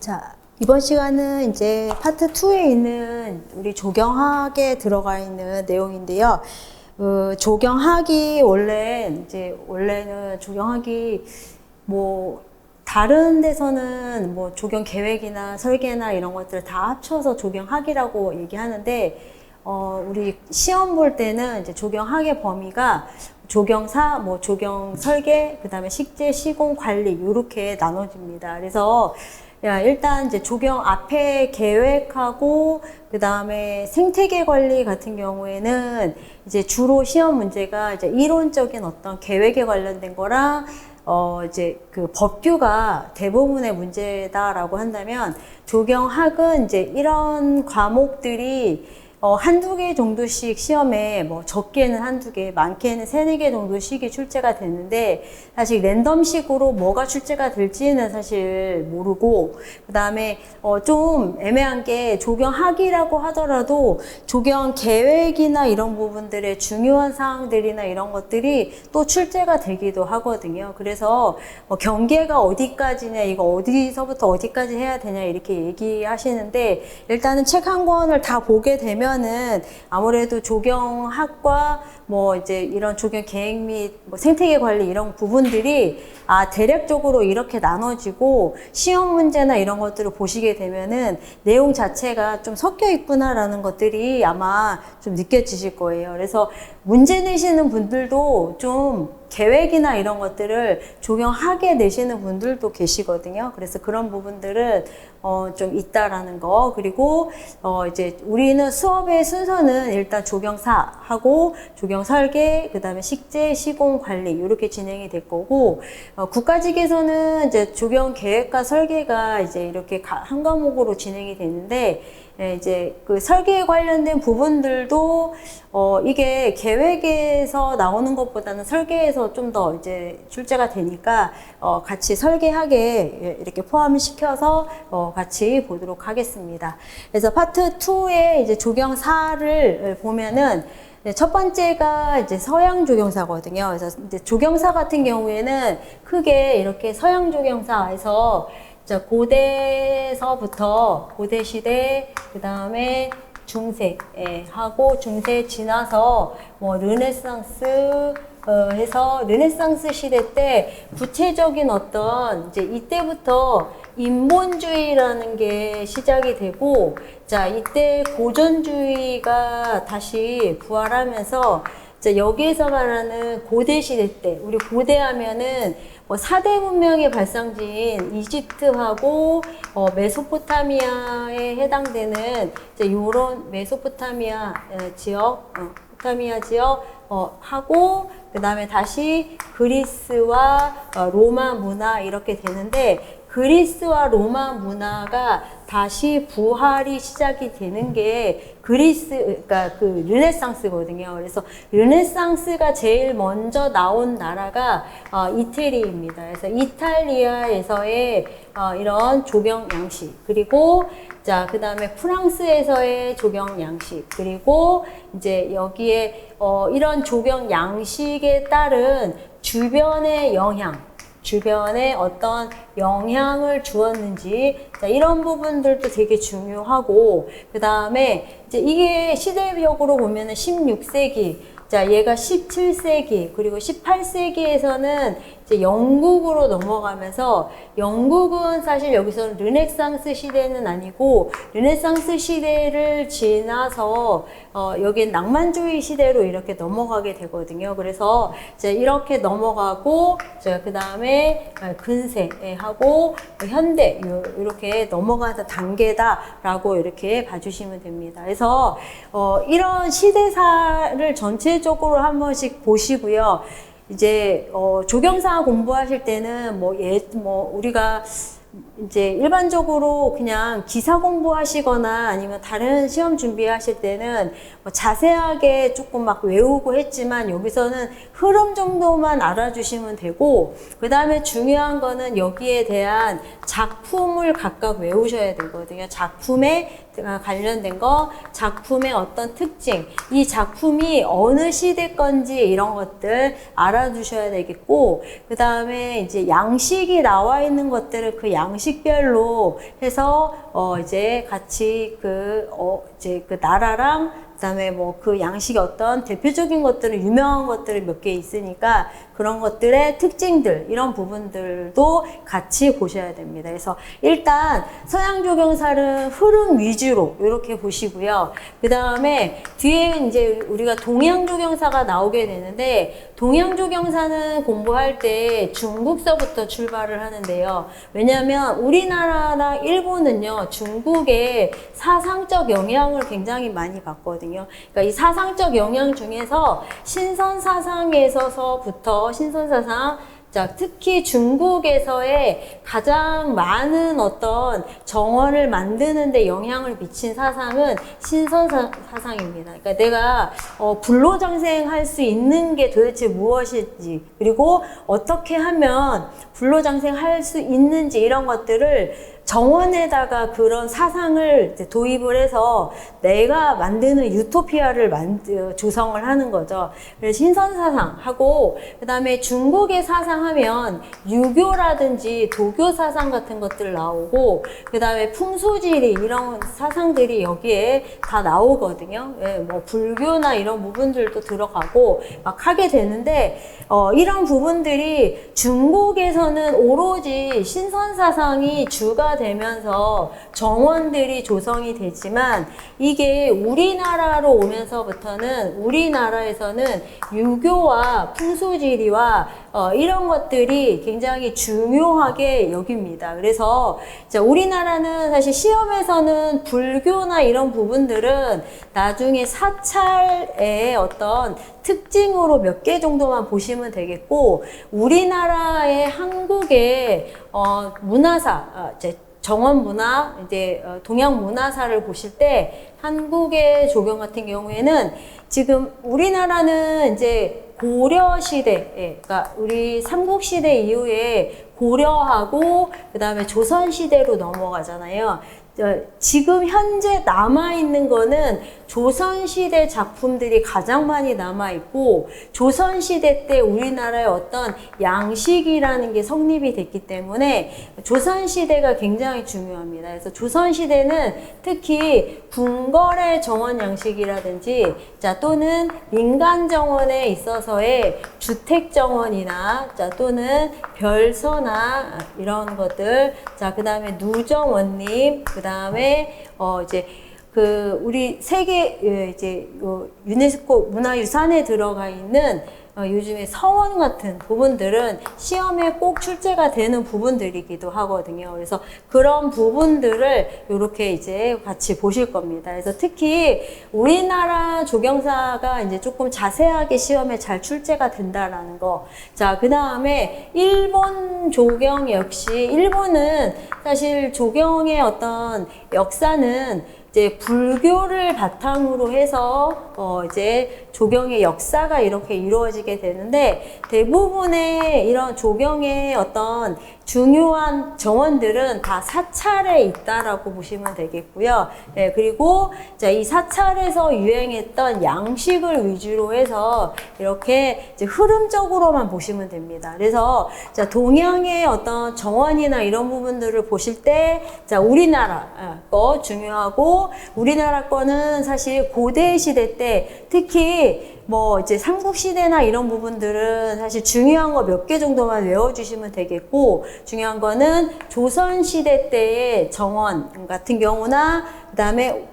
자, 이번 시간은 이제 파트 2에 있는 우리 조경학에 들어가 있는 내용인데요. 조경학이 원래는 조경학이 뭐 다른 데서는 뭐 조경 계획이나 설계나 이런 것들을 다 합쳐서 조경학이라고 얘기하는데, 우리 시험 볼 때는 이제 조경학의 범위가 조경사, 뭐 조경 설계, 그 다음에 식재, 시공, 관리 이렇게 나눠집니다. 그래서 일단 이제 조경 앞에 계획하고 그 다음에 생태계 관리 같은 경우에는 이제 주로 시험 문제가 이제 이론적인 어떤 계획에 관련된 거랑 이제 그 법규가 대부분의 문제다라고 한다면, 조경학은 이제 이런 과목들이 한두 개 정도씩 시험에 뭐 적게는 한두 개, 많게는 세네 개 정도씩이 출제가 되는데, 사실 랜덤식으로 뭐가 출제가 될지는 사실 모르고, 그 다음에 좀 애매한 게 조경학이라고 하더라도 조경 계획이나 이런 부분들의 중요한 사항들이나 이런 것들이 또 출제가 되기도 하거든요. 그래서 경계가 어디까지냐, 이거 어디서부터 어디까지 해야 되냐 이렇게 얘기하시는데, 일단은 책 한 권을 다 보게 되면 아무래도 조경학과 뭐 이제 이런 조경 계획 및 뭐 생태계 관리 이런 부분들이 대략적으로 이렇게 나눠지고, 시험 문제나 이런 것들을 보시게 되면은 내용 자체가 좀 섞여 있구나라는 것들이 아마 좀 느껴지실 거예요. 그래서 문제 내시는 분들도 좀 계획이나 이런 것들을 조경하게 내시는 분들도 계시거든요. 그래서 그런 부분들은 좀 있다라는 거. 그리고 이제 우리는 수업의 순서는 일단 조경사하고 조경 설계, 그 다음에 식재, 시공, 관리 이렇게 진행이 될 거고, 국가직에서는 이제 조경 계획과 설계가 이제 이렇게 한 과목으로 진행이 되는데, 이제 그 설계에 관련된 부분들도 이게 계획에서 나오는 것보다는 설계에서 좀 더 이제 출제가 되니까 같이 설계하게 이렇게 포함시켜서 같이 보도록 하겠습니다. 그래서 파트 2에 이제 조경사를 보면은, 첫 번째가 이제 서양 조경사거든요. 그래서 이제 조경사 같은 경우에는 크게 이렇게 서양 조경사에서 고대서부터 고대 시대, 그 다음에 중세 하고 중세 지나서 뭐 르네상스 해서 르네상스 시대 때 구체적인 어떤 이제 이때부터 인본주의라는 게 시작이 되고, 자 이때 고전주의가 다시 부활하면서, 자 여기에서 말하는 고대 시대 때, 우리 고대 하면은 뭐 4대 문명의 발상지인 이집트하고 메소포타미아에 해당되는 이제 요런 메소포타미아 지역, 포타미아 지역 하고, 그 다음에 다시 그리스와 로마 문화 이렇게 되는데, 그리스와 로마 문화가 다시 부활이 시작이 되는 게 그러니까 그 르네상스거든요. 그래서 르네상스가 제일 먼저 나온 나라가 이태리입니다. 그래서 이탈리아에서의 이런 조경 양식, 그리고 자, 그 다음에 프랑스에서의 조경 양식, 그리고 이제 여기에 이런 조경 양식에 따른 주변의 영향, 주변에 어떤 영향을 주었는지, 자, 이런 부분들도 되게 중요하고, 그 다음에 이제 이게 시대적으로 보면은 16세기, 자, 얘가 17세기, 그리고 18세기에서는 이제 영국으로 넘어가면서, 영국은 사실 여기서는 르네상스 시대는 아니고, 르네상스 시대를 지나서, 여긴 낭만주의 시대로 이렇게 넘어가게 되거든요. 그래서 이제 이렇게 넘어가고, 그 다음에 근세하고 현대, 이렇게 넘어가는 단계다라고 이렇게 봐주시면 됩니다. 그래서, 이런 시대사를 전체적으로 한 번씩 보시고요. 이제 조경사 공부하실 때는 우리가 이제 일반적으로 그냥 기사 공부하시거나 아니면 다른 시험 준비하실 때는 뭐 자세하게 조금 막 외우고 했지만, 여기서는 흐름 정도만 알아주시면 되고, 그 다음에 중요한 거는 여기에 대한 작품을 각각 외우셔야 되거든요. 작품에 관련된 거, 작품의 어떤 특징, 이 작품이 어느 시대 건지 이런 것들 알아두셔야 되겠고, 그 다음에 이제 양식이 나와 있는 것들을 그 양식별로 해서 이제 같이 이제 그 나라랑 그다음에 뭐 그 양식의 어떤 대표적인 것들은 유명한 것들이 몇 개 있으니까 그런 것들의 특징들 이런 부분들도 같이 보셔야 됩니다. 그래서 일단 서양 조경사를 흐름 위주로 이렇게 보시고요. 그 다음에 뒤에 이제 우리가 동양 조경사가 나오게 되는데 동양 조경사는 공부할 때 중국서부터 출발을 하는데요. 왜냐하면 우리나라랑 일본은요 중국의 사상적 영향을 굉장히 많이 받거든요. 그러니까 이 사상적 영향 중에서 신선사상에서부터 신선사상, 자, 특히 중국에서의 가장 많은 어떤 정원을 만드는데 영향을 미친 사상은 신선사상입니다. 그러니까 내가 불로장생할 수 있는 게 도대체 무엇인지, 그리고 어떻게 하면 불로장생할 수 있는지 이런 것들을 정원에다가 그런 사상을 도입을 해서 내가 만드는 유토피아를 조성을 하는 거죠. 그래서 신선사상하고 그 다음에 중국의 사상하면 유교라든지 도교 사상 같은 것들 나오고 그 다음에 풍수지리 이런 사상들이 여기에 다 나오거든요. 예, 뭐 불교나 이런 부분들도 들어가고 막 하게 되는데 이런 부분들이 중국에서는 오로지 신선사상이 주가 되면서 정원들이 조성이 되지만 이게 우리나라로 오면서부터는 우리나라에서는 유교와 풍수지리와 이런 것들이 굉장히 중요하게 여깁니다. 그래서 우리나라는 사실 시험에서는 불교나 이런 부분들은 나중에 사찰의 어떤 특징으로 몇 개 정도만 보시면 되겠고 우리나라의 한국의 문화사, 정원 문화, 이제 동양 문화사를 보실 때 한국의 조경 같은 경우에는 지금 우리나라는 이제 고려 시대, 그러니까 우리 삼국시대 이후에 고려하고 그 다음에 조선시대로 넘어가잖아요. 지금 현재 남아있는 거는 조선시대 작품들이 가장 많이 남아있고 조선시대 때 우리나라의 어떤 양식이라는 게 성립이 됐기 때문에 조선시대가 굉장히 중요합니다. 그래서 조선시대는 특히 궁궐의 정원 양식이라든지 또는 민간 정원에 있어서의 주택 정원이나 또는 별서나 이런 것들, 그 다음에 누정원림, 그 다음에 이제 우리 세계 이제 유네스코 문화유산에 들어가 있는 요즘에 서원 같은 부분들은 시험에 꼭 출제가 되는 부분들이기도 하거든요. 그래서 그런 부분들을 이렇게 이제 같이 보실 겁니다. 그래서 특히 우리나라 조경사가 이제 조금 자세하게 시험에 잘 출제가 된다라는 거. 자, 그 다음에 일본 조경 역시 일본은 사실 조경의 어떤 역사는 이제 불교를 바탕으로 해서 이제 조경의 역사가 이렇게 이루어지게 되는데 대부분의 이런 조경의 어떤 중요한 정원들은 다 사찰에 있다라고 보시면 되겠고요. 네, 그리고 이 사찰에서 유행했던 양식을 위주로 해서 이렇게 이제 흐름적으로만 보시면 됩니다. 그래서 동양의 어떤 정원이나 이런 부분들을 보실 때 우리나라 거 중요하고 우리나라 거는 사실 고대 시대 때 특히 뭐 이제 삼국시대나 이런 부분들은 사실 중요한 거 몇 개 정도만 외워주시면 되겠고 중요한 거는 조선시대 때의 정원 같은 경우나 그 다음에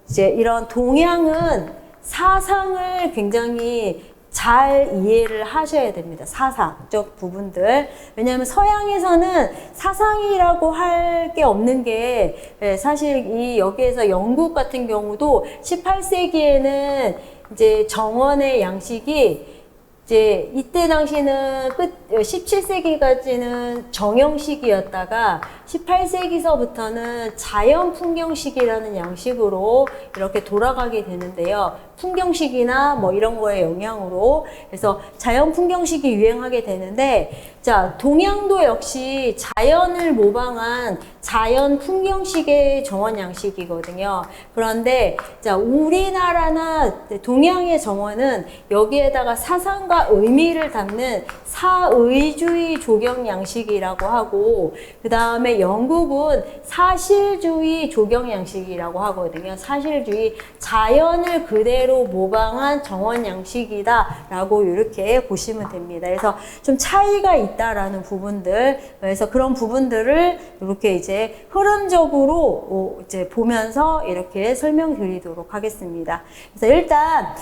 이제 이런 동양은 사상을 굉장히 잘 이해를 하셔야 됩니다. 사상적 부분들. 왜냐하면 서양에서는 사상이라고 할 게 없는 게 사실 여기에서 영국 같은 경우도 18세기에는 이제 정원의 양식이 이제 이때 당시는 17세기까지는 정형식이었다가 18세기서부터는 자연 풍경식이라는 양식으로 이렇게 돌아가게 되는데요. 풍경식이나 뭐 이런 거의 영향으로 그래서 자연 풍경식이 유행하게 되는데 자, 동양도 역시 자연을 모방한 자연 풍경식의 정원 양식이거든요. 그런데 자, 우리나라나 동양의 정원은 여기에다가 사상과 의미를 담는 사의주의 조경 양식이라고 하고 그 다음에 영국은 사실주의 조경 양식이라고 하거든요. 사실주의 자연을 그대로 모방한 정원 양식이다 라고 이렇게 보시면 됩니다. 그래서 좀 차이가 있다라는 부분들 그래서 그런 부분들을 이렇게 이제 흐름적으로 이제 보면서 이렇게 설명드리도록 하겠습니다. 그래서 일단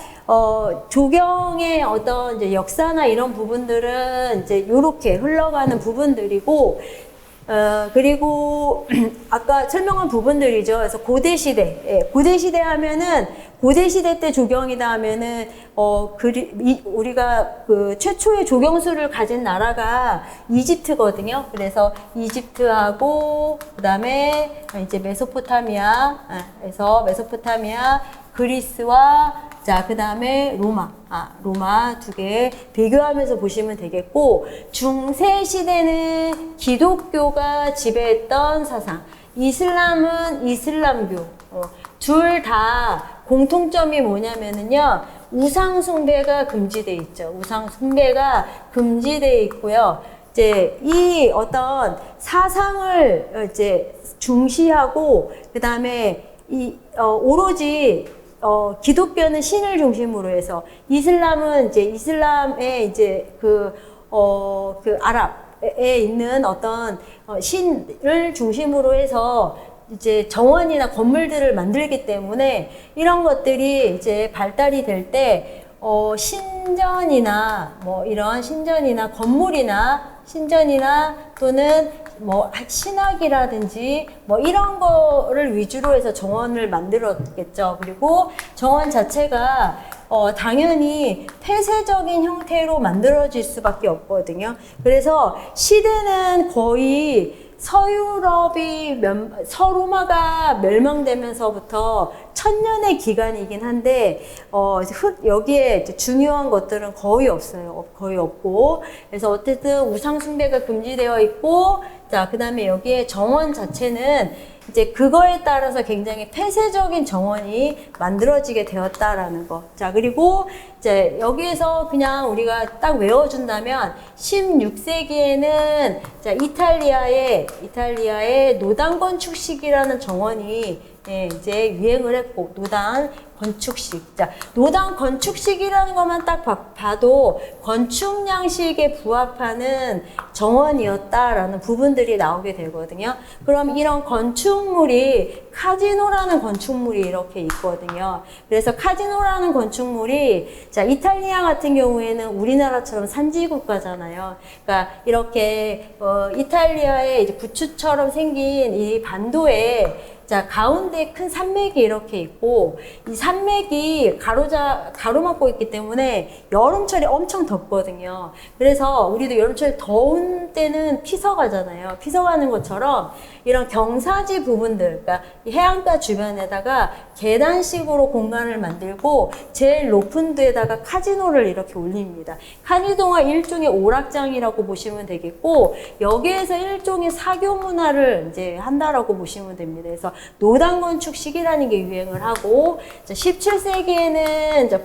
조경의 어떤 이제 역사나 이런 부분들은 이제 이렇게 흘러가는 부분들이고 그리고 아까 설명한 부분들이죠. 그래서 고대시대, 예, 고대시대 하면은 고대시대 때 조경이다 하면은 우리가 그 최초의 조경수를 가진 나라가 이집트거든요. 그래서 이집트하고 그다음에 이제 메소포타미아에서 메소포타미아, 그리스와 자, 그 다음에 로마 두 개 비교하면서 보시면 되겠고, 중세 시대는 기독교가 지배했던 사상, 이슬람은 이슬람교, 둘 다 공통점이 뭐냐면은요, 우상숭배가 금지돼 있죠. 우상숭배가 금지돼 있고요. 이제 이 어떤 사상을 이제 중시하고, 그 다음에 오로지 기독교는 신을 중심으로 해서 이슬람은 이제 이슬람의 이제 그 아랍에 있는 어떤 신을 중심으로 해서 이제 정원이나 건물들을 만들기 때문에 이런 것들이 이제 발달이 될 때 신전이나 뭐 이런 신전이나 건물이나 신전이나 또는 뭐 신학이라든지 뭐 이런 거를 위주로 해서 정원을 만들었겠죠. 그리고 정원 자체가 당연히 폐쇄적인 형태로 만들어질 수밖에 없거든요. 그래서 시대는 거의 서로마가 멸망되면서부터 1000년의 기간이긴 한데, 여기에 중요한 것들은 거의 없어요. 거의 없고. 그래서 어쨌든 우상숭배가 금지되어 있고, 자, 그 다음에 여기에 정원 자체는 이제 그거에 따라서 굉장히 폐쇄적인 정원이 만들어지게 되었다라는 거. 자, 그리고 이제 여기에서 그냥 우리가 딱 외워준다면 16세기에는 자, 이탈리아의 노단 건축식이라는 정원이 이제 유행을 했고, 노단 건축식. 자, 노단 건축식이라는 것만 딱 봐도 건축 양식에 부합하는 정원이었다라는 부분들이 나오게 되거든요. 그럼 이런 건축물이 카지노라는 건축물이 이렇게 있거든요. 그래서 카지노라는 건축물이 자, 이탈리아 같은 경우에는 우리나라처럼 산지 국가잖아요. 그러니까 이렇게 이탈리아의 이제 부추처럼 생긴 이 반도에 자, 가운데 큰 산맥이 이렇게 있고, 이 산맥이 가로막고 있기 때문에 여름철에 엄청 덥거든요. 그래서 우리도 여름철에 더운 때는 피서가잖아요. 피서가는 것처럼 이런 경사지 부분들, 그러니까 이 해안가 주변에다가 계단식으로 공간을 만들고 제일 높은 데에다가 카지노를 이렇게 올립니다. 카지노가 일종의 오락장이라고 보시면 되겠고, 여기에서 일종의 사교 문화를 이제 한다라고 보시면 됩니다. 그래서 노단 건축식이라는 게 유행을 하고, 17세기에는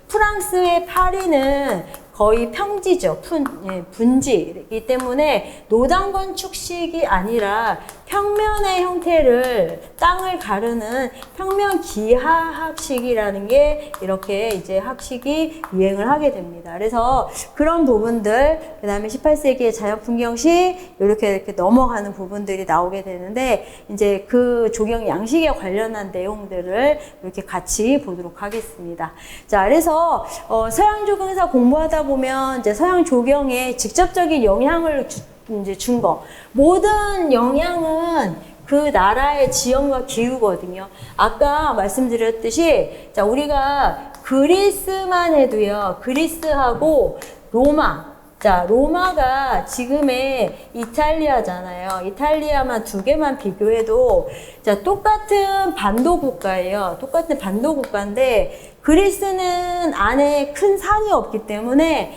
프랑스의 파리는 거의 평지죠. 분지이기 때문에 노단 건축식이 아니라 평면의 형태를 땅을 가르는 평면 기하학식이라는 게 이렇게 이제 학식이 유행을 하게 됩니다. 그래서 그런 부분들, 그 다음에 18세기의 자연풍경식 이렇게 넘어가는 부분들이 나오게 되는데 이제 그 조경 양식에 관련한 내용들을 이렇게 같이 보도록 하겠습니다. 자, 그래서 서양 조경사 공부하다 보면 이제 서양 조경에 직접적인 영향을 이제 준 거. 모든 영향은 그 나라의 지형과 기후거든요. 아까 말씀드렸듯이, 자, 우리가 그리스만 해도요, 그리스하고 로마, 자, 로마가 지금의 이탈리아잖아요. 이탈리아만 두 개만 비교해도 자, 똑같은 반도 국가예요. 똑같은 반도 국가인데 그리스는 안에 큰 산이 없기 때문에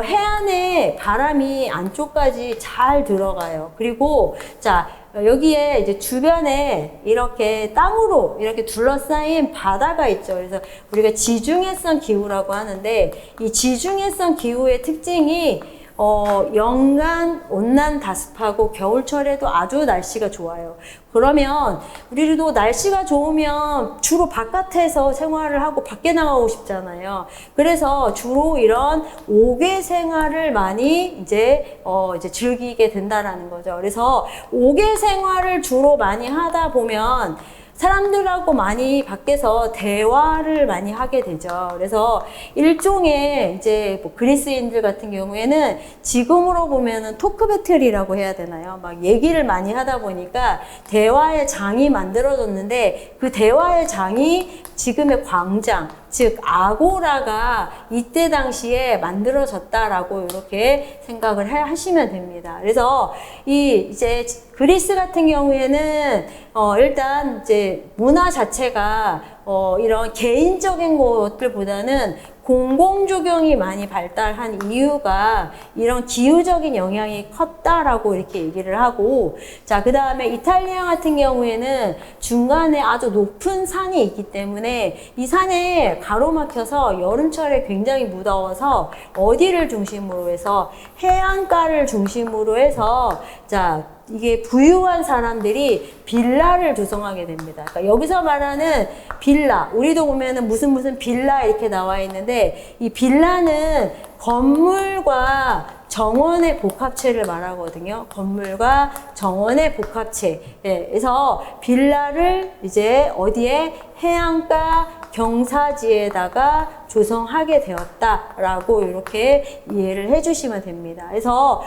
해안에 바람이 안쪽까지 잘 들어가요. 그리고 자, 여기에 이제 주변에 이렇게 땅으로 이렇게 둘러싸인 바다가 있죠. 그래서 우리가 지중해성 기후라고 하는데 이 지중해성 기후의 특징이 연간 온난 다습하고 겨울철에도 아주 날씨가 좋아요. 그러면 우리도 날씨가 좋으면 주로 바깥에서 생활을 하고 밖에 나가고 싶잖아요. 그래서 주로 이런 옥외 생활을 많이 이제 즐기게 된다라는 거죠. 그래서 옥외 생활을 주로 많이 하다 보면 사람들하고 많이 밖에서 대화를 많이 하게 되죠. 그래서 일종의 이제 뭐 그리스인들 같은 경우에는 지금으로 보면은 토크 배틀이라고 해야 되나요? 막 얘기를 많이 하다 보니까 대화의 장이 만들어졌는데 그 대화의 장이 지금의 광장, 즉 아고라가 이때 당시에 만들어졌다라고 이렇게 생각을 하시면 됩니다. 그래서 이제 그리스 같은 경우에는 일단 이제 문화 자체가 이런 개인적인 것들보다는 공공조경이 많이 발달한 이유가 이런 기후적인 영향이 컸다라고 이렇게 얘기를 하고, 자, 그 다음에 이탈리아 같은 경우에는 중간에 아주 높은 산이 있기 때문에 이 산에 가로막혀서 여름철에 굉장히 무더워서 어디를 중심으로 해서 해안가를 중심으로 해서 자, 이게 부유한 사람들이 빌라를 조성하게 됩니다. 그러니까 여기서 말하는 빌라, 우리도 보면은 무슨 빌라 이렇게 나와 있는데 이 빌라는 건물과 정원의 복합체를 말하거든요. 건물과 정원의 복합체. 예, 그래서 빌라를 이제 어디에 해안가 경사지에다가 조성하게 되었다라고 이렇게 이해를 해주시면 됩니다. 그래서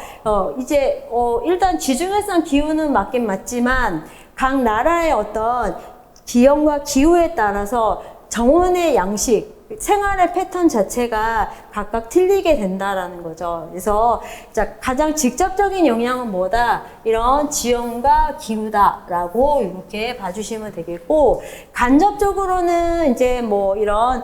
이제 일단 지중해성 기후는 맞긴 맞지만 각 나라의 어떤 지형과 기후에 따라서 정원의 양식, 생활의 패턴 자체가 각각 틀리게 된다라는 거죠. 그래서 자, 가장 직접적인 영향은 뭐다? 이런 지형과 기후다라고 이렇게 봐주시면 되겠고, 간접적으로는 이제 뭐 이런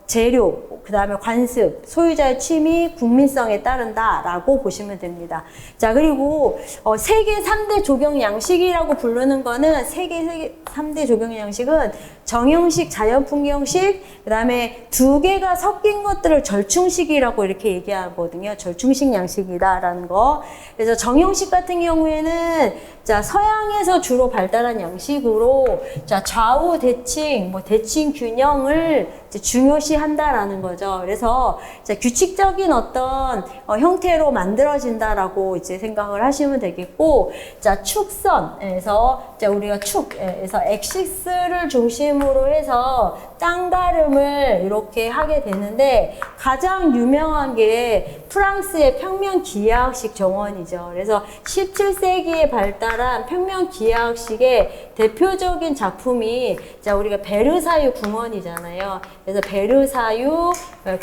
재료, 그 다음에 관습, 소유자의 취미, 국민성에 따른다라고 보시면 됩니다. 자, 그리고 세계 3대 조경 양식이라고 부르는 거는 세계 3대 조경 양식은 정형식, 자연풍경식, 그 다음에 두 개가 섞인 것들을 절충식이라고 이렇게 얘기하거든요. 절충식 양식이다라는 거. 그래서 정형식 같은 경우에는 자, 서양에서 주로 발달한 양식으로 자, 좌우 대칭, 대칭 균형을 이제 중요시 한다라는 거죠. 그래서 자, 규칙적인 어떤 형태로 만들어진다라고 이제 생각을 하시면 되겠고, 자, 축선에서 자, 우리가 축에서 엑시스를 중심으로 해서 땅가름을 이렇게 하게 되는데 가장 유명한 게 프랑스의 평면 기하학식 정원이죠. 그래서 17세기에 발달한 평면 기하학식의 대표적인 작품이 자, 우리가 베르사유 궁원이잖아요. 그래서 베르사유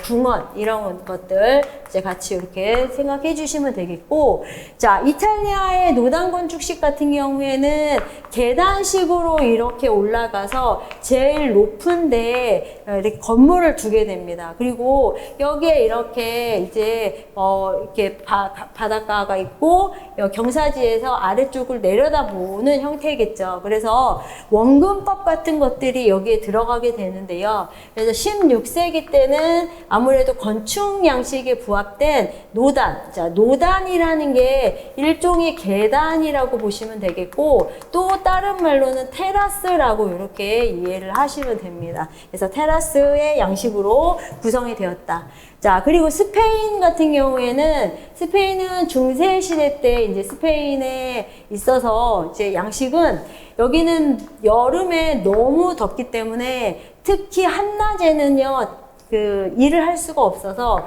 궁원 이런 것들 이제 같이 이렇게 생각해 주시면 되겠고, 자, 이탈리아의 노단 건축식 같은 경우에는 계단식으로 이렇게 올라가서 제일 높은데 이렇게 건물을 두게 됩니다. 그리고 여기에 이렇게 이제 이렇게 바닷가가 있고 경사지에서 아래쪽을 내려다보는 형태겠죠. 그래서 원근법 같은 것들이 여기에 들어가게 되는데요. 그래서 16세기 때는 아무래도 건축 양식에 부합된 노단, 자, 노단이라는 게 일종의 계단이라고 보시면 되겠고, 또 다른 말로는 테라스라고 이렇게 이해를 하시면 됩니다. 그래서 테라스의 양식으로 구성이 되었다. 자, 그리고 스페인 같은 경우에는 스페인은 중세 시대 때 이제 스페인에 있어서 이제 양식은 여기는 여름에 너무 덥기 때문에 특히 한낮에는요, 일을 할 수가 없어서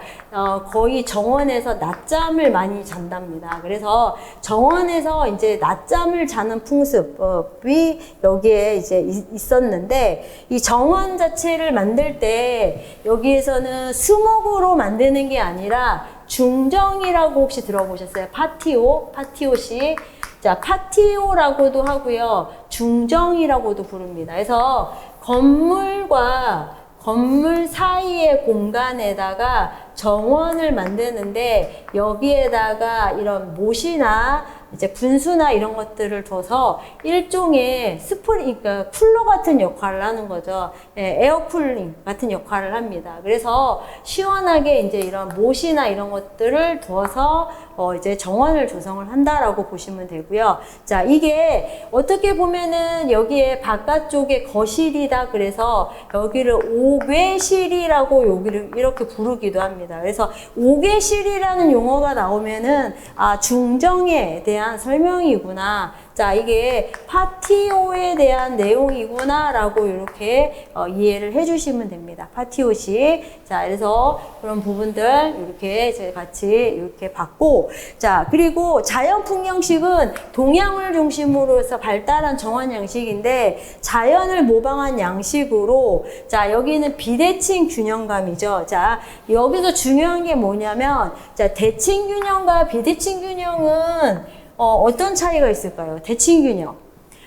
거의 정원에서 낮잠을 많이 잔답니다. 그래서 정원에서 이제 낮잠을 자는 풍습이 여기에 이제 있었는데, 이 정원 자체를 만들 때 여기에서는 수목으로 만드는 게 아니라 중정이라고 혹시 들어보셨어요? 파티오, 파티오식. 자, 파티오라고도 하고요. 중정이라고도 부릅니다. 그래서 건물과 건물 사이의 공간에다가 정원을 만드는데 여기에다가 이런 못이나 이제 분수나 이런 것들을 둬서 일종의 그러니까 쿨러 같은 역할을 하는 거죠. 예, 에어쿨링 같은 역할을 합니다. 그래서 시원하게 이제 이런 못이나 이런 것들을 둬서 이제 정원을 조성을 한다라고 보시면 되고요. 자, 이게 어떻게 보면은 여기에 바깥쪽에 거실이다. 그래서 여기를 옥외실이라고 여기를 이렇게 부르기도 합니다. 그래서 옥외실이라는 용어가 나오면은 아, 중정에 대한 설명이구나. 자, 이게 파티오에 대한 내용이구나 라고 이렇게 이해를 해주시면 됩니다. 파티오식. 자, 그래서 그런 부분들 이렇게 제가 같이 이렇게 봤고, 자, 그리고 자연풍경식은 동양을 중심으로 해서 발달한 정원 양식인데 자연을 모방한 양식으로, 자, 여기는 비대칭 균형감이죠. 자, 여기서 중요한 게 뭐냐면, 자, 대칭 균형과 비대칭 균형은 어떤 차이가 있을까요? 대칭 균형.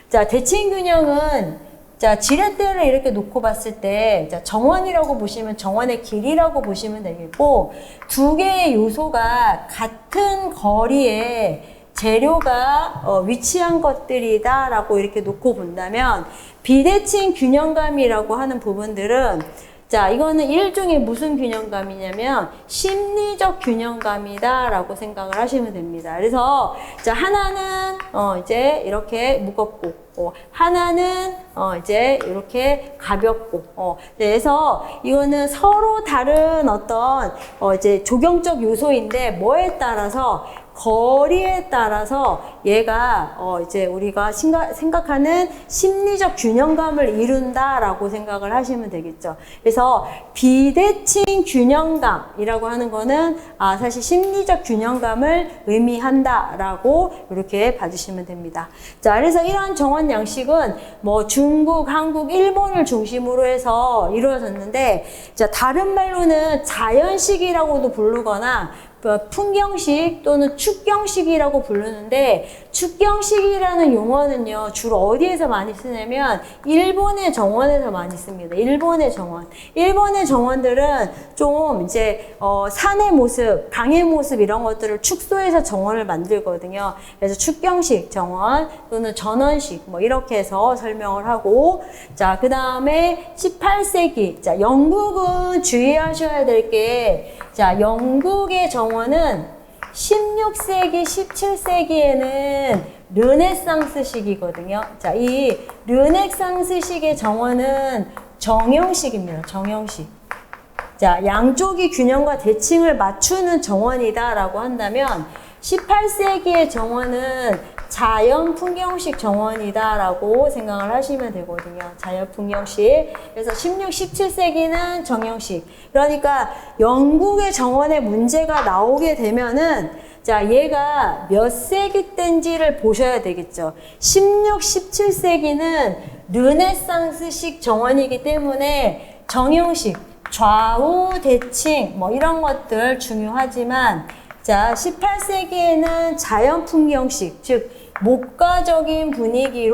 자, 대칭 균형은 자, 지렛대를 이렇게 놓고 봤을 때, 자, 정원이라고 보시면 정원의 길이라고 보시면 되겠고, 두 개의 요소가 같은 거리에 재료가 위치한 것들이다라고 이렇게 놓고 본다면, 비대칭 균형감이라고 하는 부분들은 자, 이거는 일종의 무슨 균형감이냐면 심리적 균형감이다 라고 생각을 하시면 됩니다. 그래서 자, 하나는 이제 이렇게 무겁고 하나는 이제 이렇게 가볍고 그래서 이거는 서로 다른 어떤 이제 조경적 요소인데 뭐에 따라서 거리에 따라서 얘가 이제 우리가 생각하는 심리적 균형감을 이룬다라고 생각을 하시면 되겠죠. 그래서 비대칭 균형감이라고 하는 거는 사실 심리적 균형감을 의미한다라고 이렇게 봐주시면 됩니다. 자, 그래서 이러한 정원 양식은 뭐 중국, 한국, 일본을 중심으로 해서 이루어졌는데, 자, 다른 말로는 자연식이라고도 부르거나 풍경식 또는 축경식이라고 부르는데, 축경식이라는 용어는요 주로 어디에서 많이 쓰냐면 일본의 정원에서 많이 씁니다. 일본의 정원. 일본의 정원들은 좀 이제 산의 모습, 강의 모습 이런 것들을 축소해서 정원을 만들거든요. 그래서 축경식 정원 또는 전원식 뭐 이렇게 해서 설명을 하고, 자, 그 다음에 18세기. 자, 영국은 주의하셔야 될 게, 자, 영국의 정원은 16세기, 17세기에는 르네상스식이거든요. 자, 이 르네상스식의 정원은 정형식입니다. 정형식. 자, 양쪽이 균형과 대칭을 맞추는 정원이다라고 한다면 18세기의 정원은 자연 풍경식 정원이다라고 생각을 하시면 되거든요. 자연 풍경식. 그래서 16, 17세기는 정형식. 그러니까 영국의 정원에 문제가 나오게 되면은 자, 얘가 몇 세기 때인지를 보셔야 되겠죠. 16, 17세기는 르네상스식 정원이기 때문에 정형식, 좌우 대칭 뭐 이런 것들 중요하지만, 자, 18세기에는 자연 풍경식, 즉 목가적인 분위기,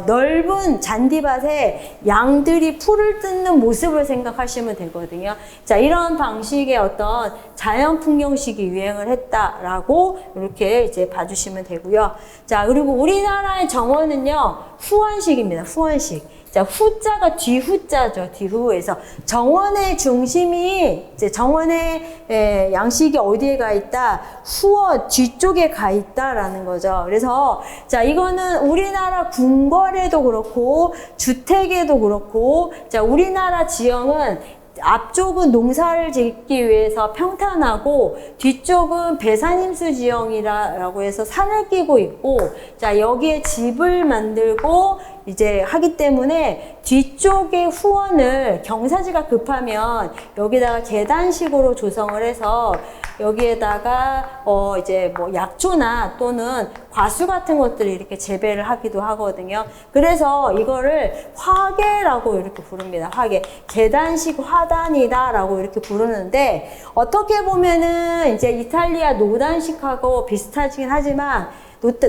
넓은 잔디밭에 양들이 풀을 뜯는 모습을 생각하시면 되거든요. 자, 이런 방식의 어떤 자연 풍경식이 유행을 했다라고 이렇게 이제 봐주시면 되고요. 자, 그리고 우리나라의 정원은요, 후원식입니다. 후원식. 자, 후자가 뒤후자죠. 뒤후에서 정원의 중심이 이제 정원의 양식이 어디에 가 있다? 후원 뒤쪽에 가 있다라는 거죠. 그래서 자, 이거는 우리나라 궁궐에도 그렇고 주택에도 그렇고, 자, 우리나라 지형은 앞쪽은 농사를 짓기 위해서 평탄하고 뒤쪽은 배산임수 지형이라고 해서 산을 끼고 있고, 자, 여기에 집을 만들고 이제 하기 때문에 뒤쪽에 후원을 경사지가 급하면 여기다가 계단식으로 조성을 해서 여기에다가 이제 뭐 약초나 또는 과수 같은 것들을 이렇게 재배를 하기도 하거든요. 그래서 이거를 화계라고 이렇게 부릅니다. 화계. 계단식 화단이다라고 이렇게 부르는데 어떻게 보면은 이제 이탈리아 노단식하고 비슷하긴 하지만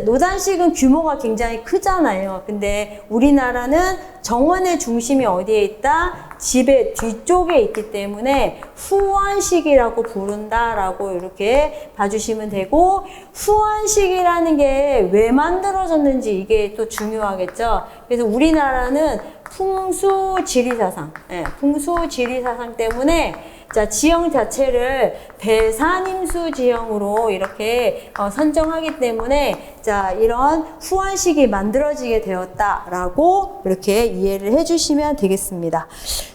노단식은 규모가 굉장히 크잖아요. 근데 우리나라는 정원의 중심이 어디에 있다? 집의 뒤쪽에 있기 때문에 후원식이라고 부른다라고 이렇게 봐주시면 되고, 후원식이라는 게 왜 만들어졌는지 이게 또 중요하겠죠. 그래서 우리나라는 풍수지리사상, 풍수지리사상 때문에 자, 지형 자체를 배산임수 지형으로 이렇게 선정하기 때문에 자, 이런 후원식이 만들어지게 되었다라고 이렇게 이해를 해주시면 되겠습니다.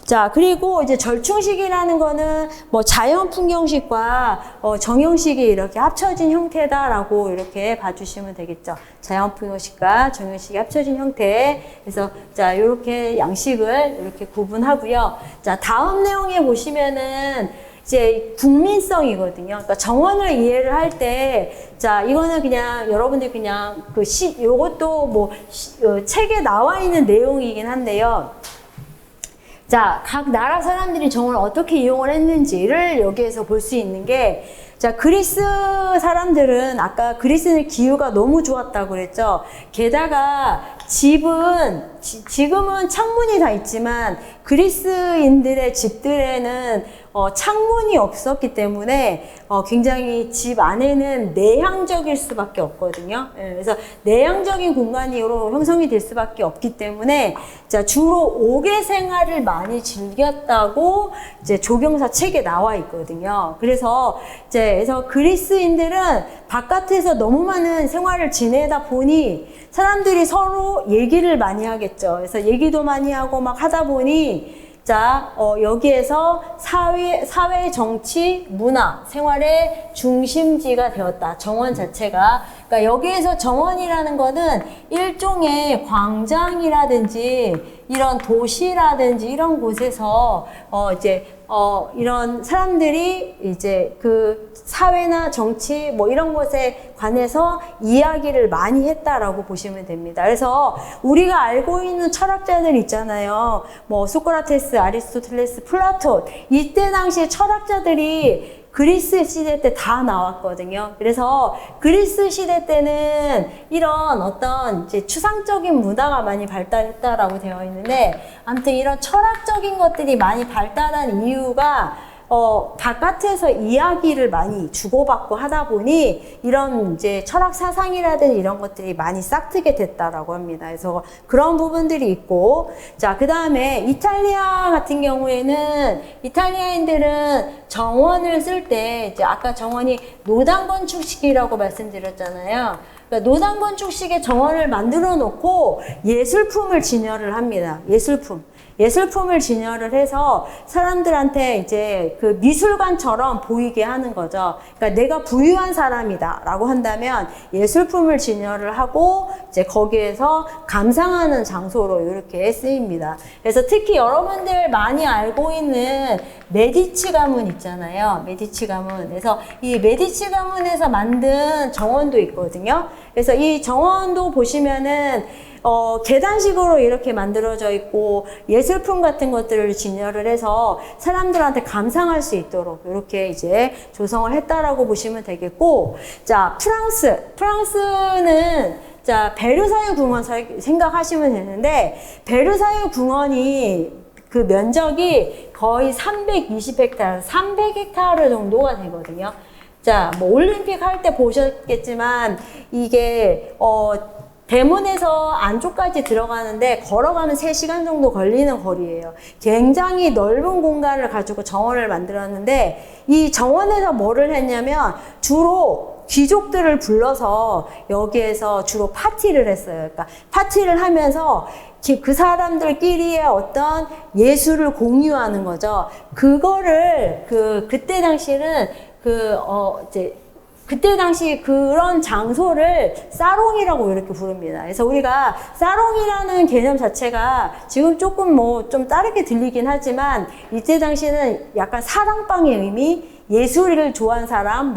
자, 그리고 이제 절충식이라는 거는 뭐 자연 풍경식과 정형식이 이렇게 합쳐진 형태다라고 이렇게 봐주시면 되겠죠. 자연 풍경식과 정형식이 합쳐진 형태. 그래서 자, 이렇게 양식을 이렇게 구분하고요. 자, 다음 내용에 보시면은 이제 국민성이거든요. 그러니까 정원을 이해를 할 때, 자, 이거는 그냥 여러분들 그냥 요것도 뭐 책에 나와 있는 내용이긴 한데요. 자, 각 나라 사람들이 정원을 어떻게 이용을 했는지를 여기에서 볼 수 있는 게, 자, 그리스 사람들은 아까 그리스는 기후가 너무 좋았다고 그랬죠. 게다가 집은 지금은 창문이 다 있지만 그리스인들의 집들에는 창문이 없었기 때문에 굉장히 집 안에는 내향적일 수밖에 없거든요. 그래서 내향적인 공간으로 형성이 될 수밖에 없기 때문에 자, 주로 옥외 생활을 많이 즐겼다고 이제 조경사 책에 나와 있거든요. 그래서 그리스인들은 바깥에서 너무 많은 생활을 지내다 보니 사람들이 서로 얘기를 많이 하겠죠. 그래서 얘기도 많이 하고 막 하다 보니 자, 여기에서 사회, 정치, 문화, 생활의 중심지가 되었다. 정원 자체가. 그러니까 여기에서 정원이라는 거는 일종의 광장이라든지 이런 도시라든지 이런 곳에서 이런 사람들이 이제 그 사회나 정치 뭐 이런 것에 관해서 이야기를 많이 했다라고 보시면 됩니다. 그래서 우리가 알고 있는 철학자들 있잖아요. 뭐 소크라테스, 아리스토텔레스, 플라톤. 이때 당시에 철학자들이 그리스 시대 때 다 나왔거든요. 그래서 그리스 시대 때는 이런 어떤 이제 추상적인 문화가 많이 발달했다라고 되어 있는데, 아무튼 이런 철학적인 것들이 많이 발달한 이유가 바깥에서 이야기를 많이 주고받고 하다 보니 이런 이제 철학 사상이라든 이런 것들이 많이 싹트게 됐다라고 합니다. 그래서 그런 부분들이 있고, 자, 그 다음에 이탈리아 같은 경우에는 이탈리아인들은 정원을 쓸 때 이제 아까 정원이 노당 건축식이라고 말씀드렸잖아요. 그러니까 노당 건축식의 정원을 만들어 놓고 예술품을 진열을 합니다. 예술품을 진열을 해서 사람들한테 이제 그 미술관처럼 보이게 하는 거죠. 그러니까 내가 부유한 사람이다 라고 한다면 예술품을 진열을 하고 이제 거기에서 감상하는 장소로 이렇게 쓰입니다. 그래서 특히 여러분들 많이 알고 있는 메디치 가문 있잖아요. 메디치 가문. 그래서 이 메디치 가문에서 만든 정원도 있거든요. 그래서 이 정원도 보시면은 계단식으로 이렇게 만들어져 있고 예술품 같은 것들을 진열을 해서 사람들한테 감상할 수 있도록 이렇게 이제 조성을 했다라고 보시면 되겠고, 자, 프랑스는 자, 베르사유 궁원 생각하시면 되는데, 베르사유 궁원이 그 면적이 거의 320헥타르, 300헥타르 정도가 되거든요. 자, 뭐 올림픽 할 때 보셨겠지만 이게 대문에서 안쪽까지 들어가는데 걸어가면 3시간 정도 걸리는 거리예요. 굉장히 넓은 공간을 가지고 정원을 만들었는데, 이 정원에서 뭐를 했냐면 주로 귀족들을 불러서 여기에서 주로 파티를 했어요. 그러니까 파티를 하면서 그 사람들끼리의 어떤 예술을 공유하는 거죠. 그거를 그때 당시에는 그때 당시 그런 장소를 사롱이라고 이렇게 부릅니다. 그래서 우리가 사롱이라는 개념 자체가 지금 조금 뭐 좀 다르게 들리긴 하지만 이때 당시에는 약간 사랑방의 의미, 예술을 좋아하는 사람,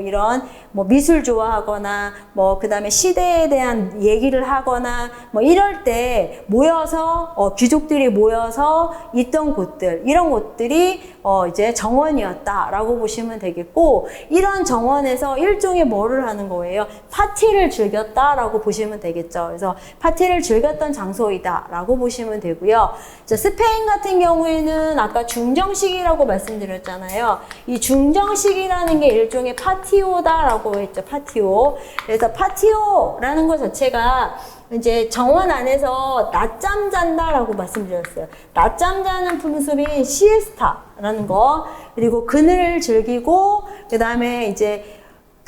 이런, 미술 좋아하거나, 그 다음에 시대에 대한 얘기를 하거나, 이럴 때 모여서, 귀족들이 모여서 있던 곳들, 이런 곳들이, 이제 정원이었다라고 보시면 되겠고, 이런 정원에서 일종의 뭐를 하는 거예요? 파티를 즐겼다라고 보시면 되겠죠. 그래서 파티를 즐겼던 장소이다라고 보시면 되고요. 자, 스페인 같은 경우에는 아까 중정식이라고 말씀드렸잖아요. 이 중정식이라는 게 일종의 파티오다라고 했죠. 파티오. 그래서 파티오라는 것 자체가 이제 정원 안에서 낮잠 잔다라고 말씀드렸어요. 낮잠 자는 풍습이 시에스타라는 거, 그리고 그늘을 즐기고, 그 다음에 이제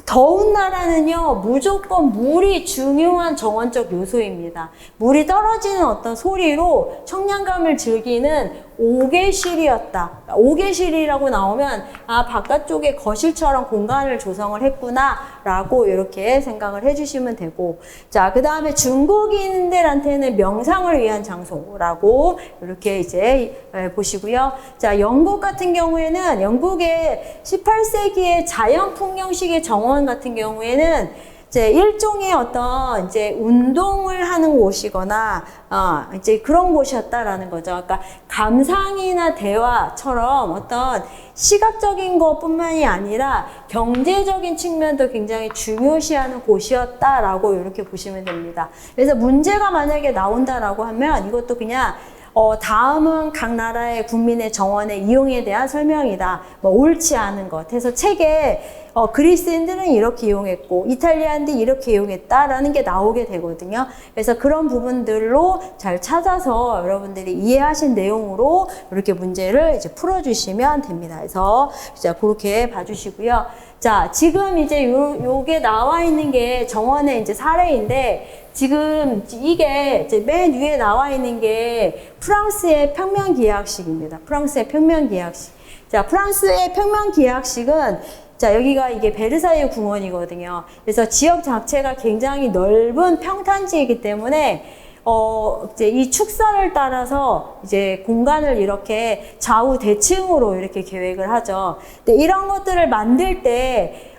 더운 나라는요, 무조건 물이 중요한 정원적 요소입니다. 물이 떨어지는 어떤 소리로 청량감을 즐기는 옥외실이었다. 옥외실이라고 나오면, 아, 바깥쪽에 거실처럼 공간을 조성을 했구나, 라고 이렇게 생각을 해주시면 되고. 자, 그 다음에 중국인들한테는 명상을 위한 장소라고 이렇게 이제 보시고요. 자, 영국 같은 경우에는 영국의 18세기의 자연 풍경식의 정원 같은 경우에는 이제 일종의 어떤 이제 운동을 하는 곳이거나 이제 그런 곳이었다라는 거죠. 그러니까 감상이나 대화처럼 어떤 시각적인 것뿐만이 아니라 경제적인 측면도 굉장히 중요시하는 곳이었다라고 이렇게 보시면 됩니다. 그래서 문제가 만약에 나온다라고 하면 이것도 그냥 다음은 각 나라의 국민의 정원의 이용에 대한 설명이다. 옳지 않은 것. 해서 책에 그리스인들은 이렇게 이용했고 이탈리아인들이 이렇게 이용했다라는 게 나오게 되거든요. 그래서 그런 부분들로 잘 찾아서 여러분들이 이해하신 내용으로 이렇게 문제를 이제 풀어주시면 됩니다. 그래서 자, 그렇게 봐주시고요. 자, 지금 이제 요게 나와 있는 게 정원의 이제 사례인데 지금 이게 이제 맨 위에 나와 있는 게 프랑스의 평면기하학식입니다. 프랑스의 평면기하학식. 자, 프랑스의 평면기하학식은 자, 여기가 이게 베르사유 궁원이거든요. 그래서 지역 자체가 굉장히 넓은 평탄지이기 때문에 이제 이 축사를 따라서 이제 공간을 이렇게 좌우 대칭으로 이렇게 계획을 하죠. 근데 이런 것들을 만들 때,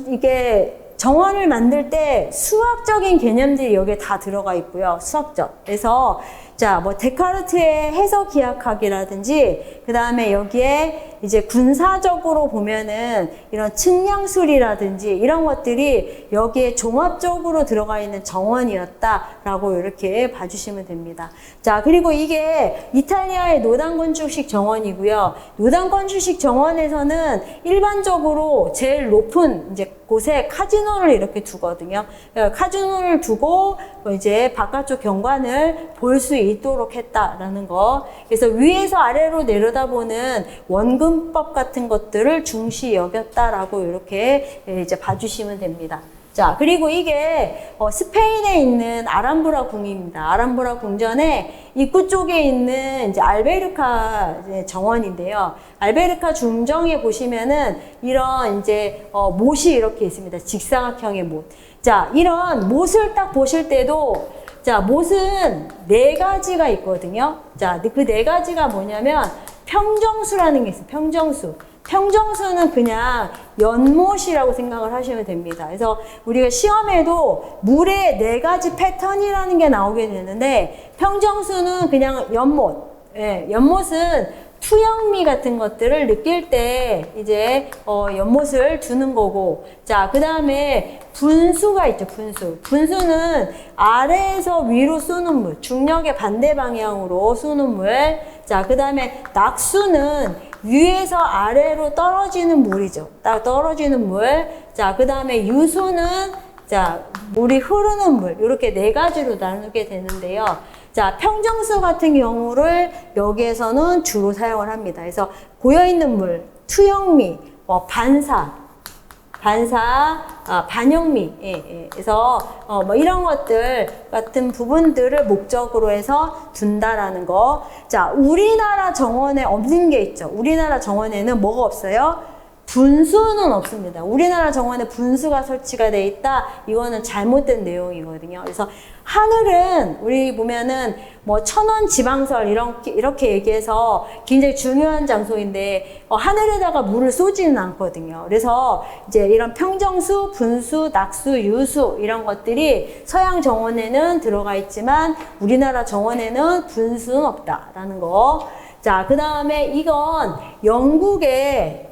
이게 정원을 만들 때 수학적인 개념들이 여기에 다 들어가 있고요. 수학적. 그래서 자, 데카르트의 해석기하학이라든지 그 다음에 여기에 이제 군사적으로 보면은 이런 측량술이라든지 이런 것들이 여기에 종합적으로 들어가 있는 정원이었다라고 이렇게 봐주시면 됩니다. 자, 그리고 이게 이탈리아의 노단 건축식 정원이고요. 노단 건축식 정원에서는 일반적으로 제일 높은 이제 곳에 카지노를 이렇게 두거든요. 카지노를 두고 이제 바깥쪽 경관을 볼 수 있도록 했다라는 거. 그래서 위에서 아래로 내려다보는 원근법 같은 것들을 중시 여겼다라고 이렇게 이제 봐주시면 됩니다. 자, 그리고 이게 스페인에 있는 아람브라 궁입니다. 아람브라 궁전에 입구 쪽에 있는 이제 알베르카 정원인데요. 알베르카 중정에 보시면은 이런 이제 못이 이렇게 있습니다. 직사각형의 못. 자, 이런 못을 딱 보실 때도 자, 못은 네 가지가 있거든요. 자, 그 네 가지가 뭐냐면 평정수라는 게 있어요. 평정수. 평정수는 그냥 연못이라고 생각을 하시면 됩니다. 그래서 우리가 시험에도 물의 네 가지 패턴이라는 게 나오게 되는데 평정수는 그냥 연못. 예, 연못은 투영미 같은 것들을 느낄 때 이제 연못을 두는 거고, 자, 그 다음에 분수가 있죠. 분수는 아래에서 위로 쏘는 물, 중력의 반대 방향으로 쏘는 물. 자, 그 다음에 낙수는 위에서 아래로 떨어지는 물이죠. 딱 떨어지는 물. 자, 그 다음에 유수는 자, 물이 흐르는 물. 이렇게 네 가지로 나누게 되는데요. 자, 평정수 같은 경우를 여기에서는 주로 사용을 합니다. 그래서 고여있는 물, 투영미, 반영미. 그래서 이런 것들 같은 부분들을 목적으로 해서 둔다라는 거. 자, 우리나라 정원에 없는 게 있죠. 우리나라 정원에는 뭐가 없어요? 분수는 없습니다. 우리나라 정원에 분수가 설치가 돼 있다. 이거는 잘못된 내용이거든요. 그래서 하늘은 우리 보면은 뭐 천원 지방설 이렇게 얘기해서 굉장히 중요한 장소인데 하늘에다가 물을 쏘지는 않거든요. 그래서 이제 이런 평정수, 분수, 낙수, 유수 이런 것들이 서양 정원에는 들어가 있지만 우리나라 정원에는 분수는 없다라는 거. 자, 그 다음에 이건 영국의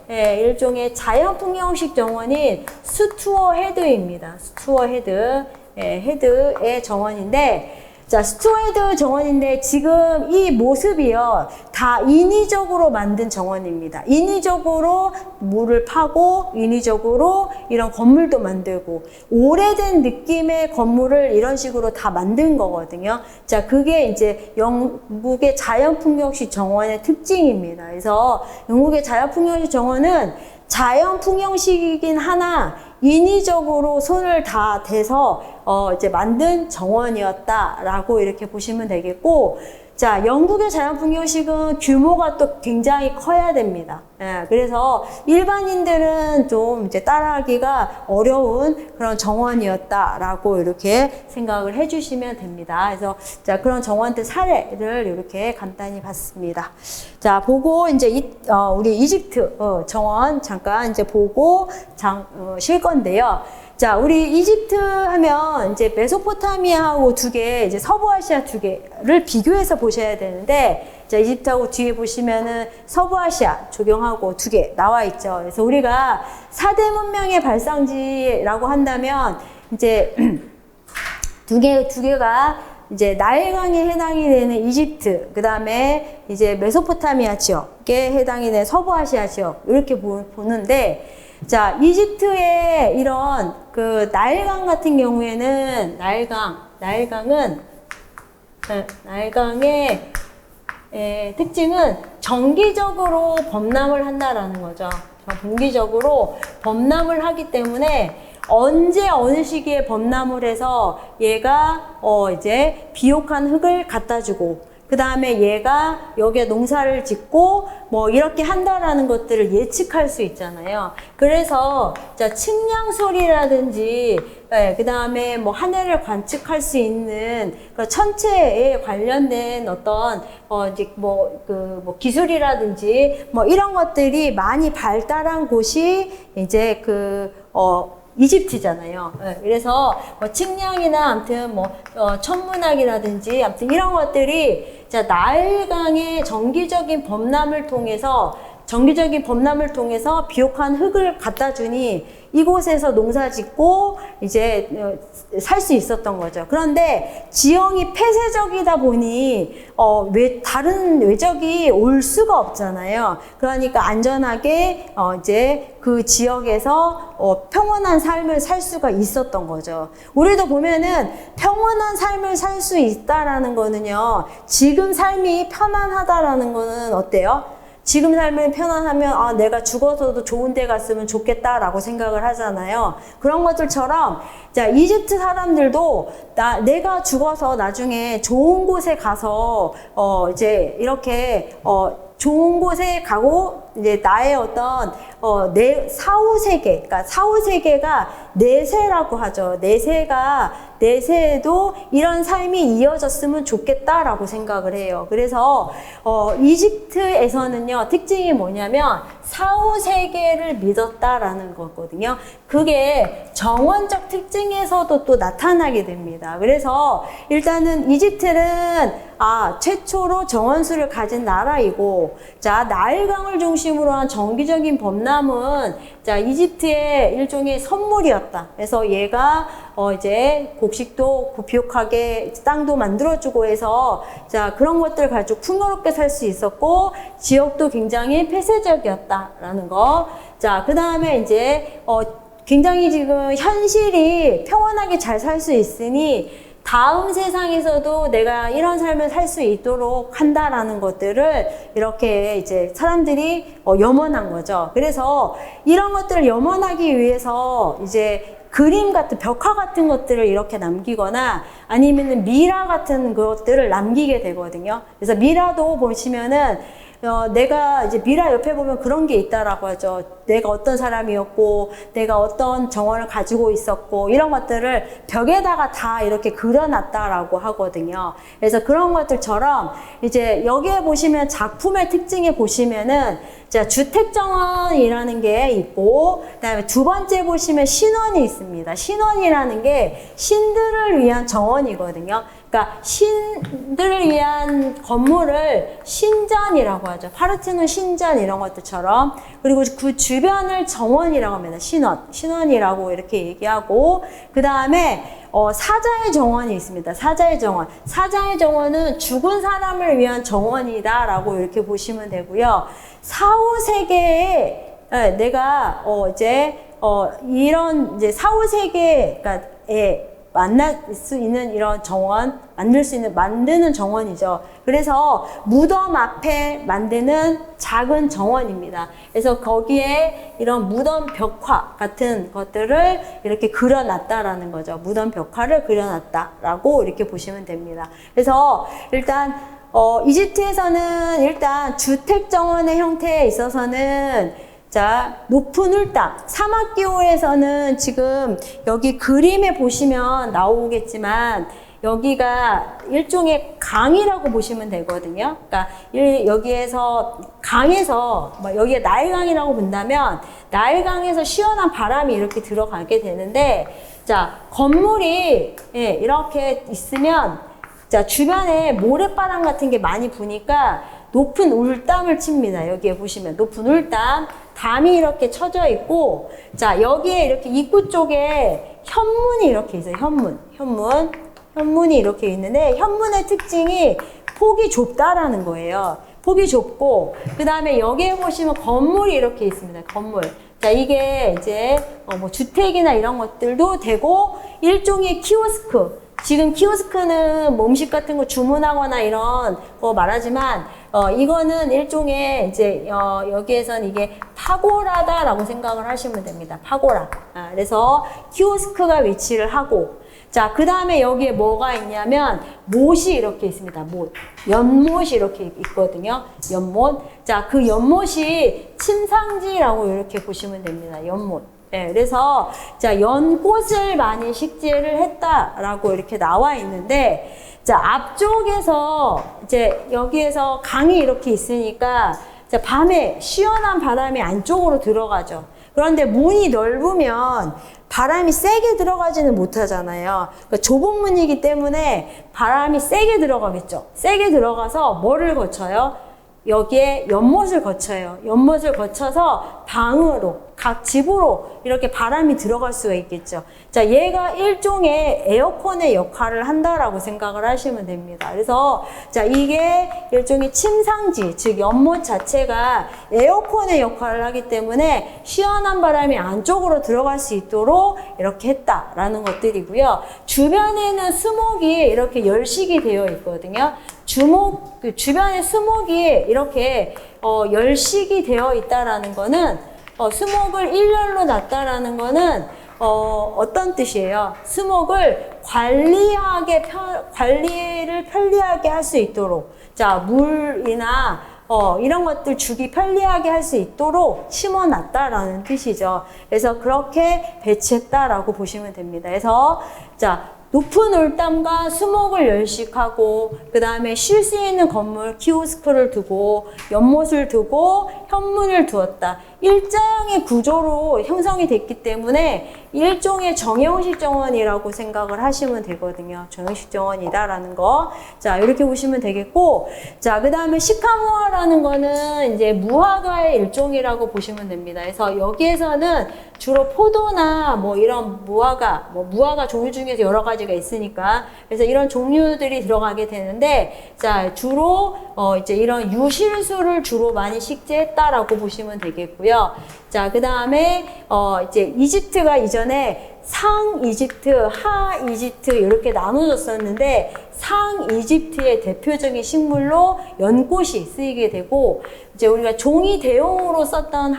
일종의 자연풍경식 정원인 스투어 헤드입니다. 스투어 헤드, 헤드의 정원인데, 자, 스투어 헤드 정원인데 지금 이 모습이요, 다 인위적으로 만든 정원입니다. 인위적으로 물을 파고, 인위적으로 이런 건물도 만들고, 오래된 느낌의 건물을 이런 식으로 다 만든 거거든요. 자, 그게 이제 영국의 자연풍경식 정원의 특징입니다. 그래서 영국의 자연풍경식 정원은 자연풍경식이긴 하나 인위적으로 손을 다 대서 이제 만든 정원이었다라고 이렇게 보시면 되겠고, 자, 영국의 자연풍경식은 규모가 또 굉장히 커야 됩니다. 예, 그래서 일반인들은 좀 이제 따라하기가 어려운 그런 정원이었다라고 이렇게 생각을 해주시면 됩니다. 그래서 자, 그런 정원들 사례를 이렇게 간단히 봤습니다. 자, 보고 이제 우리 이집트 정원 잠깐 이제 보고 쉴 건데요. 자, 우리 이집트 하면 이제 메소포타미아하고 두 개, 이제 서부아시아 두 개를 비교해서 보셔야 되는데, 자, 이집트하고 뒤에 보시면은 서부아시아 조경하고 두 개 나와 있죠. 그래서 우리가 4대 문명의 발상지라고 한다면, 이제 두 개가 이제 나일강에 해당이 되는 이집트, 그 다음에 이제 메소포타미아 지역에 해당이 되는 서부아시아 지역, 이렇게 보는데, 자, 이집트의 이런 그 나일강 같은 경우에는 나일강의 특징은 정기적으로 범람을 한다라는 거죠. 정기적으로 범람을 하기 때문에 언제 어느 시기에 범람을 해서 얘가 이제 비옥한 흙을 갖다 주고, 그 다음에 얘가 여기에 농사를 짓고 뭐 이렇게 한다라는 것들을 예측할 수 있잖아요. 그래서 자, 측량소리라든지 그 다음에 뭐 하늘을 관측할 수 있는 그 천체에 관련된 어떤 이제 뭐 기술이라든지 뭐 이런 것들이 많이 발달한 곳이 이제 이집트잖아요. 그래서 뭐 측량이나 아무튼 뭐 천문학이라든지 아무튼 이런 것들이 자, 나일강의 정기적인 범람을 통해서 비옥한 흙을 갖다 주니 이곳에서 농사 짓고 이제 살 수 있었던 거죠. 그런데 지형이 폐쇄적이다 보니 다른 외적이 올 수가 없잖아요. 그러니까 안전하게 이제 그 지역에서 평온한 삶을 살 수가 있었던 거죠. 우리도 보면은 평온한 삶을 살 수 있다라는 거는요, 지금 삶이 편안하다라는 거는 어때요? 지금 삶은 편안하면 내가 죽어서도 좋은 데 갔으면 좋겠다라고 생각을 하잖아요. 그런 것들처럼 자, 이집트 사람들도 내가 죽어서 나중에 좋은 곳에 가서 이제 이렇게 좋은 곳에 가고 이제 나의 어떤 내 사후 세계, 그러니까 사후 세계가 내세라고 하죠. 내세에도 이런 삶이 이어졌으면 좋겠다라고 생각을 해요. 그래서 이집트에서는요, 특징이 뭐냐면 사후 세계를 믿었다라는 거거든요. 그게 정원적 특징에서도 또 나타나게 됩니다. 그래서 일단은 이집트는 최초로 정원수를 가진 나라이고, 자, 나일강을 중심으로 한 정기적인 범람은 자, 이집트의 일종의 선물이었다. 그래서 얘가 이제 곡식도 비옥하게 땅도 만들어주고 해서 자, 그런 것들을 가지고 풍요롭게 살 수 있었고, 지역도 굉장히 폐쇄적이었다라는 거. 자, 그 다음에 이제 굉장히 지금 현실이 평온하게 잘 살 수 있으니 다음 세상에서도 내가 이런 삶을 살 수 있도록 한다라는 것들을 이렇게 이제 사람들이 염원한 거죠. 그래서 이런 것들을 염원하기 위해서 이제 그림 같은, 벽화 같은 것들을 이렇게 남기거나 아니면은 미라 같은 것들을 남기게 되거든요. 그래서 미라도 보시면은 내가 이제 미라 옆에 보면 그런 게 있다라고 하죠. 내가 어떤 사람이었고, 내가 어떤 정원을 가지고 있었고, 이런 것들을 벽에다가 다 이렇게 그려놨다라고 하거든요. 그래서 그런 것들처럼 이제 여기에 보시면 작품의 특징에 보시면은 자, 주택정원이라는 게 있고, 그 다음에 두 번째 보시면 신원이 있습니다. 신원이라는 게 신들을 위한 정원이거든요. 그러니까 신들을 위한 건물을 신전이라고 하죠. 파르테논 신전 이런 것들처럼. 그리고 그 주변을 정원이라고 합니다. 신원이라고 이렇게 얘기하고, 그 다음에 사자의 정원이 있습니다. 사자의 정원. 사자의 정원은 죽은 사람을 위한 정원이다라고 이렇게 보시면 되고요. 사후세계에 내가 이런 이제 사후세계에 만날 수 있는 이런 정원, 만드는 정원이죠. 그래서 무덤 앞에 만드는 작은 정원입니다. 그래서 거기에 이런 무덤 벽화 같은 것들을 이렇게 그려놨다라는 거죠. 무덤 벽화를 그려놨다라고 이렇게 보시면 됩니다. 그래서 일단 이집트에서는 일단 주택 정원의 형태에 있어서는 자, 높은 울담. 사막기호에서는 지금 여기 그림에 보시면 나오겠지만 여기가 일종의 강이라고 보시면 되거든요. 그러니까 여기에서 강에서 여기가 나일강이라고 본다면 나일강에서 시원한 바람이 이렇게 들어가게 되는데 자, 건물이 이렇게 있으면 자, 주변에 모래바람 같은 게 많이 부니까 높은 울담을 칩니다. 여기에 보시면 높은 울담, 담이 이렇게 쳐져 있고, 자, 여기에 이렇게 입구 쪽에 현문이 이렇게 있어요. 현문이 이렇게 있는데, 현문의 특징이 폭이 좁다라는 거예요. 폭이 좁고, 그 다음에 여기에 보시면 건물이 이렇게 있습니다. 건물. 자, 이게 이제 뭐 주택이나 이런 것들도 되고, 일종의 키오스크. 지금 키오스크는 뭐 음식 같은 거 주문하거나 이런 거 말하지만 이거는 일종의 이제 여기에선 이게 파고라다라고 생각을 하시면 됩니다. 파고라. 그래서 키오스크가 위치를 하고 자, 그 다음에 여기에 뭐가 있냐면 못이 이렇게 있습니다. 연못이 이렇게 있거든요. 연못. 자, 그 연못이 침상지라고 이렇게 보시면 됩니다. 연못. 네, 그래서 자, 연꽃을 많이 식재를 했다라고 이렇게 나와 있는데 자, 앞쪽에서 이제 여기에서 강이 이렇게 있으니까 자, 밤에 시원한 바람이 안쪽으로 들어가죠. 그런데 문이 넓으면 바람이 세게 들어가지는 못하잖아요. 그러니까 좁은 문이기 때문에 바람이 세게 들어가겠죠. 세게 들어가서 뭐를 거쳐요? 여기에 연못을 거쳐요. 연못을 거쳐서 방으로, 각 집으로 이렇게 바람이 들어갈 수가 있겠죠. 자, 얘가 일종의 에어컨의 역할을 한다라고 생각을 하시면 됩니다. 그래서 자, 이게 일종의 침상지, 즉 연못 자체가 에어컨의 역할을 하기 때문에 시원한 바람이 안쪽으로 들어갈 수 있도록 이렇게 했다라는 것들이고요. 주변에는 수목이 이렇게 열식이 되어 있거든요. 주변에 수목이 이렇게 열식이 되어 있다라는 거는 수목을 일렬로 놨다라는 거는 어떤 뜻이에요? 수목을 관리를 편리하게 할 수 있도록 자, 물이나 이런 것들 주기 편리하게 할 수 있도록 심어놨다라는 뜻이죠. 그래서 그렇게 배치했다라고 보시면 됩니다. 그래서 자, 높은 울담과 수목을 열식하고 그 다음에 쉴 수 있는 건물 키오스크를 두고 연못을 두고 현문을 두었다. 일자형의 구조로 형성이 됐기 때문에 일종의 정형식 정원이라고 생각을 하시면 되거든요. 정형식 정원이다라는 거. 자, 이렇게 보시면 되겠고, 자, 그 다음에 시카모아라는 거는 이제 무화과의 일종이라고 보시면 됩니다. 그래서 여기에서는 주로 포도나 뭐 이런 무화과 종류 중에서 여러 가지가 있으니까, 그래서 이런 종류들이 들어가게 되는데, 자, 주로 이제 이런 유실수를 주로 많이 식재했다라고 보시면 되겠고요. 자, 그 다음에 이제 이집트가 이전에 상 이집트, 하 이집트 이렇게 나눠졌었는데 상 이집트의 대표적인 식물로 연꽃이 쓰이게 되고 이제 우리가 종이 대용으로 썼던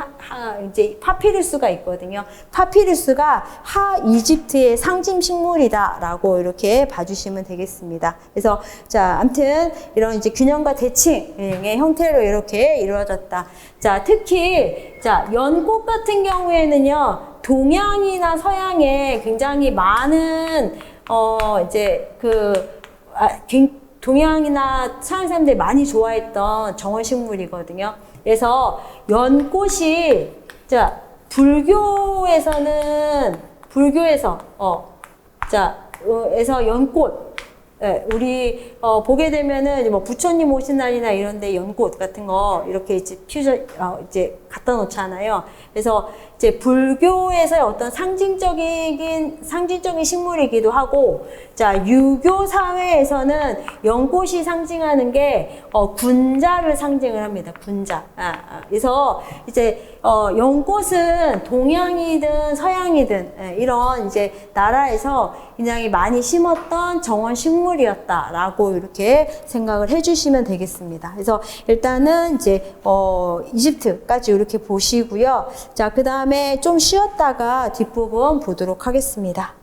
이제 파피루스가 있거든요. 파피루스가 하 이집트의 상징 식물이다라고 이렇게 봐주시면 되겠습니다. 그래서 자, 아무튼 이런 이제 균형과 대칭의 형태로 이렇게 이루어졌다. 자, 특히 자, 연꽃 같은 경우에는요. 동양이나 서양에 굉장히 많은 이제 동양이나 서양 사람들이 많이 좋아했던 정원식물이거든요. 그래서 연꽃이 자 에서 연꽃 우리 보게 되면은 뭐 부처님 오신 날이나 이런데 연꽃 같은 거 이렇게 이제 이제 갖다 놓잖아요. 그래서 이제 불교에서의 어떤 상징적인 식물이기도 하고, 자 유교 사회에서는 연꽃이 상징하는 게 군자를 상징을 합니다. 군자. 그래서 이제 연꽃은 동양이든 서양이든 이런 이제 나라에서 굉장히 많이 심었던 정원 식물이었다라고 이렇게 생각을 해주시면 되겠습니다. 그래서 일단은 이제 이집트까지 이렇게 보시고요. 자, 그 다음에 좀 쉬었다가 뒷부분 보도록 하겠습니다.